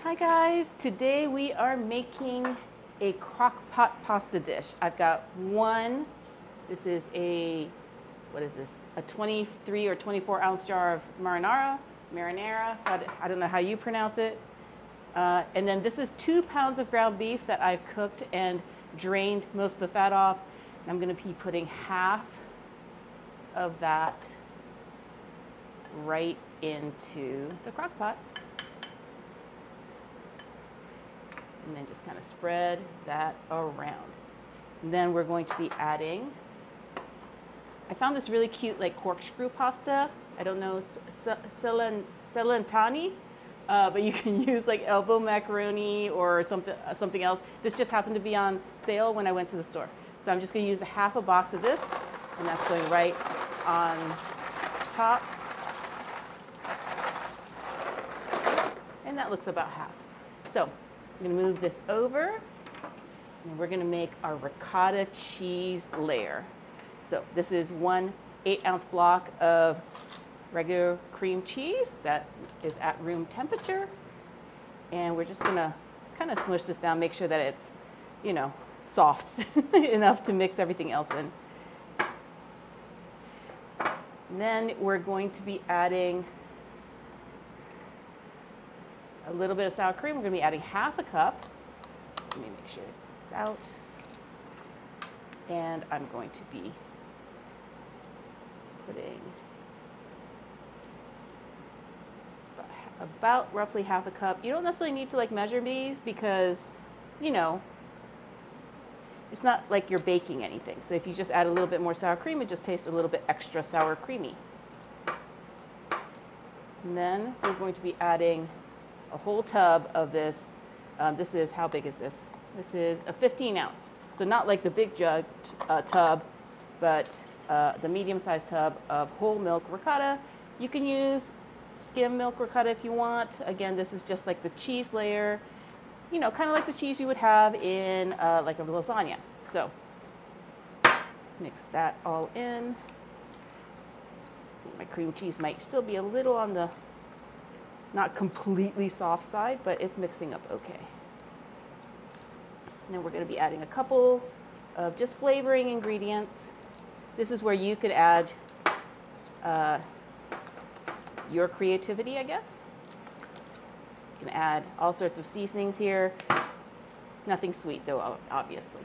Hi guys, today we are making a crock pot pasta dish. I've got one, this is a, what is this? A 23 or 24 ounce jar of marinara, I don't know how you pronounce it. And then this is 2 pounds of ground beef that I've cooked and drained most of the fat off. And I'm gonna be putting half of that right into the crock pot. And then just kind of spread that around. And then we're going to be adding, I found this really cute like corkscrew pasta. I don't know, Celentani, but you can use like elbow macaroni or something else. This just happened to be on sale when I went to the store. So I'm just gonna use a half a box of this, and that's going right on top. And that looks about half. So I'm going to move this over, and we're going to make our ricotta cheese layer. So this is 1 8-ounce block of regular cream cheese that is at room temperature. And we're just going to kind of smush this down, make sure that it's, you know, soft enough to mix everything else in. And then we're going to be adding a little bit of sour cream. We're going to be adding half a cup. Let me make sure it's out. And I'm going to be putting about roughly half a cup. You don't necessarily need to like measure these because, you know, it's not like you're baking anything. So if you just add a little bit more sour cream, it just tastes a little bit extra sour creamy. And then we're going to be adding a whole tub of this. This is, how big is this? This is a 15 ounce. So not like the big jug tub, but the medium-sized tub of whole milk ricotta. You can use skim milk ricotta if you want. Again, this is just like the cheese layer, you know, kind of like the cheese you would have in like a lasagna. So mix that all in. My cream cheese might still be a little on the not completely soft side, but it's mixing up okay. And then we're going to be adding a couple of just flavoring ingredients. This is where you could add your creativity, I guess. You can add all sorts of seasonings here. Nothing sweet though, obviously.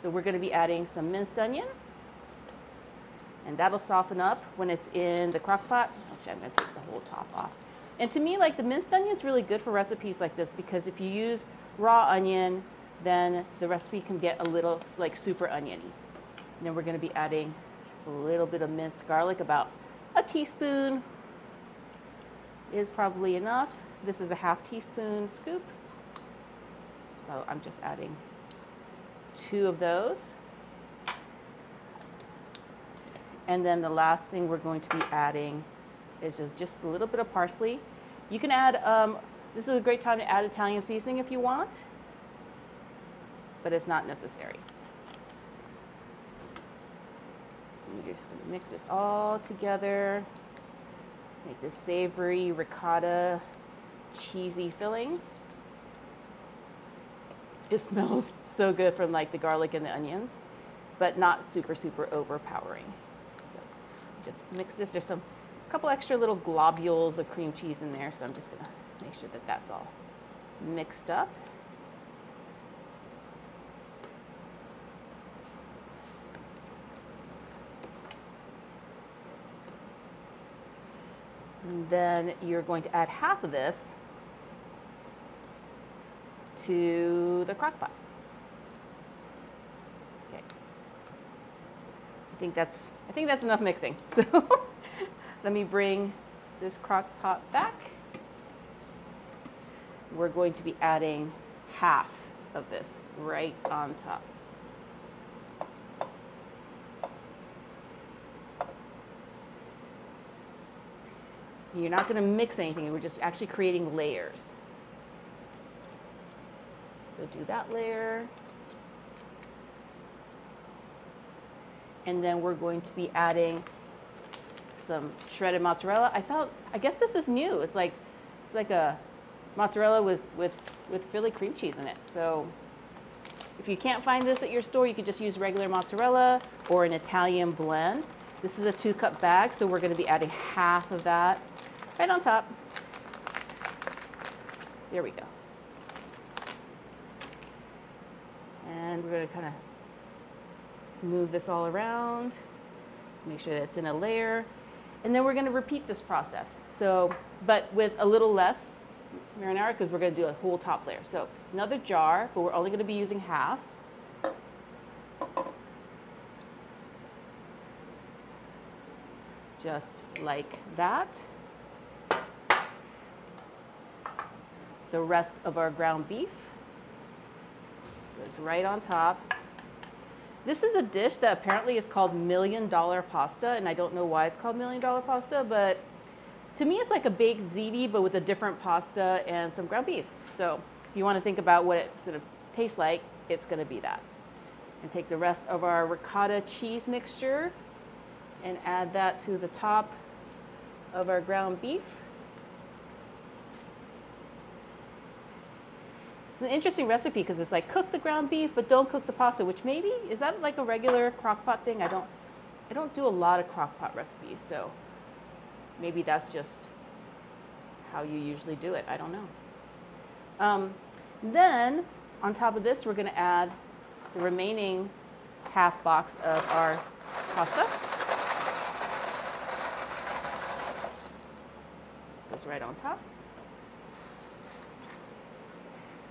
So we're going to be adding some minced onion, and that'll soften up when it's in the crock pot. Actually, I'm going to take the whole top off. And to me, like the minced onion is really good for recipes like this because if you use raw onion, then the recipe can get a little like super oniony. And then we're going to be adding just a little bit of minced garlic, about a teaspoon is probably enough. This is a ½ teaspoon scoop. So I'm just adding 2 of those. And then the last thing we're going to be adding is just a little bit of parsley. You can add, this is a great time to add Italian seasoning if you want, but it's not necessary. You're just gonna mix this all together, make this savory ricotta cheesy filling. It smells so good from like the garlic and the onions, but not super, super overpowering. So just mix this. There's a couple extra little globules of cream cheese in there, so I'm just gonna make sure that that's all mixed up. And then you're going to add half of this to the crock pot. Okay. I think that's enough mixing. So let me bring this crock pot back. We're going to be adding half of this right on top. You're not going to mix anything. We're just actually creating layers. So do that layer. And then we're going to be adding some shredded mozzarella. I guess this is new. It's like a mozzarella with Philly cream cheese in it. So if you can't find this at your store, you could just use regular mozzarella or an Italian blend. This is a 2-cup bag, so we're going to be adding half of that right on top. There we go. And we're going to kind of move this all around to make sure that it's in a layer. And then we're going to repeat this process. So, but with a little less marinara because we're going to do a whole top layer. So another jar, but we're only going to be using half. Just like that. The rest of our ground beef goes right on top. This is a dish that apparently is called $1 million pasta, and I don't know why it's called $1 million pasta, but to me it's like a baked ziti, but with a different pasta and some ground beef. So if you want to think about what it's going to taste like, it's going to be that. And take the rest of our ricotta cheese mixture and add that to the top of our ground beef. It's an interesting recipe because it's like cook the ground beef, but don't cook the pasta, which maybe, is that like a regular crock pot thing? I don't do a lot of crock pot recipes, so maybe that's just how you usually do it. I don't know. Then on top of this, we're going to add the remaining half box of our pasta. Goes right on top.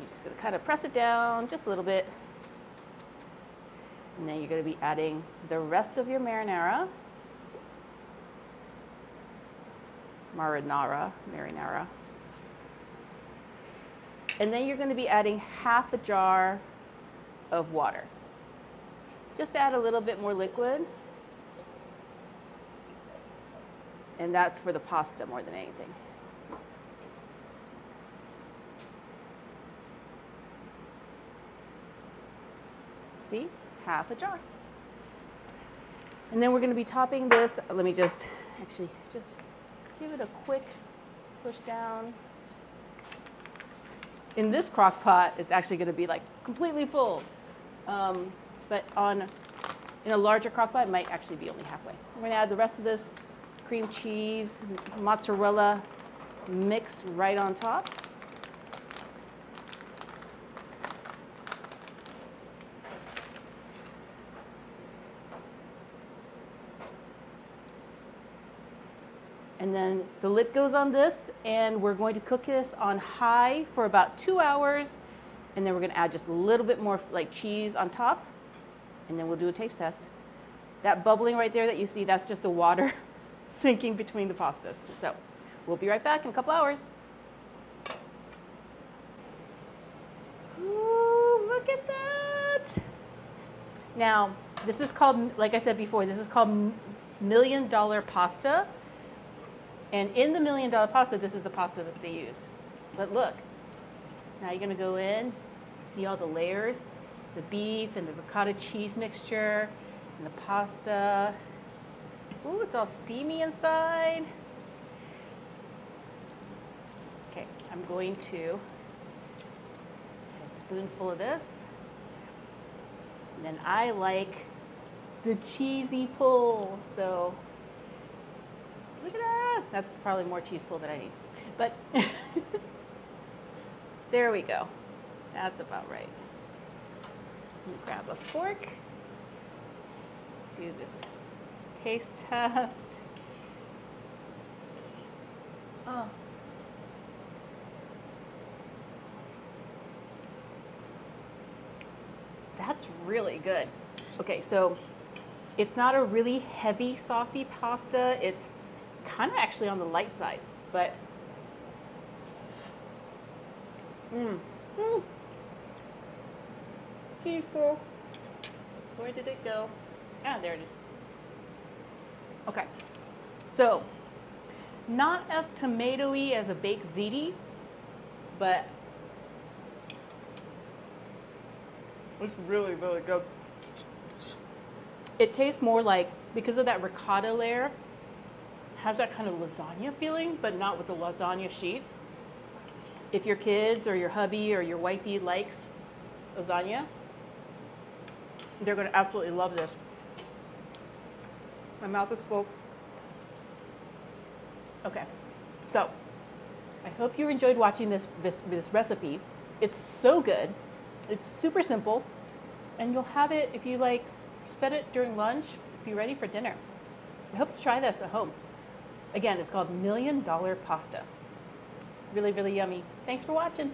You're just going to kind of press it down just a little bit. And then you're going to be adding the rest of your marinara. Marinara. And then you're going to be adding half a jar of water. Just add a little bit more liquid. And that's for the pasta more than anything. See, half a jar. And then we're going to be topping this. Let me just give it a quick push down. In this crock pot, it's actually going to be like completely full. But in a larger crock pot, it might actually be only halfway. We're going to add the rest of this cream cheese, mozzarella mix right on top. And then the lid goes on this, and we're going to cook this on high for about 2 hours. And then we're going to add just a little bit more like cheese on top, and then we'll do a taste test. That bubbling right there that you see, that's just the water sinking between the pastas. So we'll be right back in a couple hours. Ooh, look at that. Now, this is called, like I said before, this is called $1 million pasta. And in the $1 million pasta, this is the pasta that they use. But look, now you're going to go in, see all the layers, the beef and the ricotta cheese mixture and the pasta. Ooh, it's all steamy inside. Okay, I'm going to add a spoonful of this. And then I like the cheesy pull, so look at that. That's probably more cheese pull than I need. But there we go. That's about right. Let me grab a fork. Do this taste test. Oh. That's really good. Okay, so it's not a really heavy saucy pasta. It's kind of actually on the light side, but cheese pull. Where did it go? Ah, there it is. Okay, so not as tomatoey as a baked ziti, but it's really, really good. It tastes more like, because of that ricotta layer, has that kind of lasagna feeling, but not with the lasagna sheets. If your kids or your hubby or your wifey likes lasagna, they're going to absolutely love this. My mouth is full. Okay, so I hope you enjoyed watching this recipe. It's so good. It's super simple, and you'll have it if you like set it during lunch, be ready for dinner. I hope you try this at home. Again, it's called $1 Million Pasta. Really, really yummy. Thanks for watching.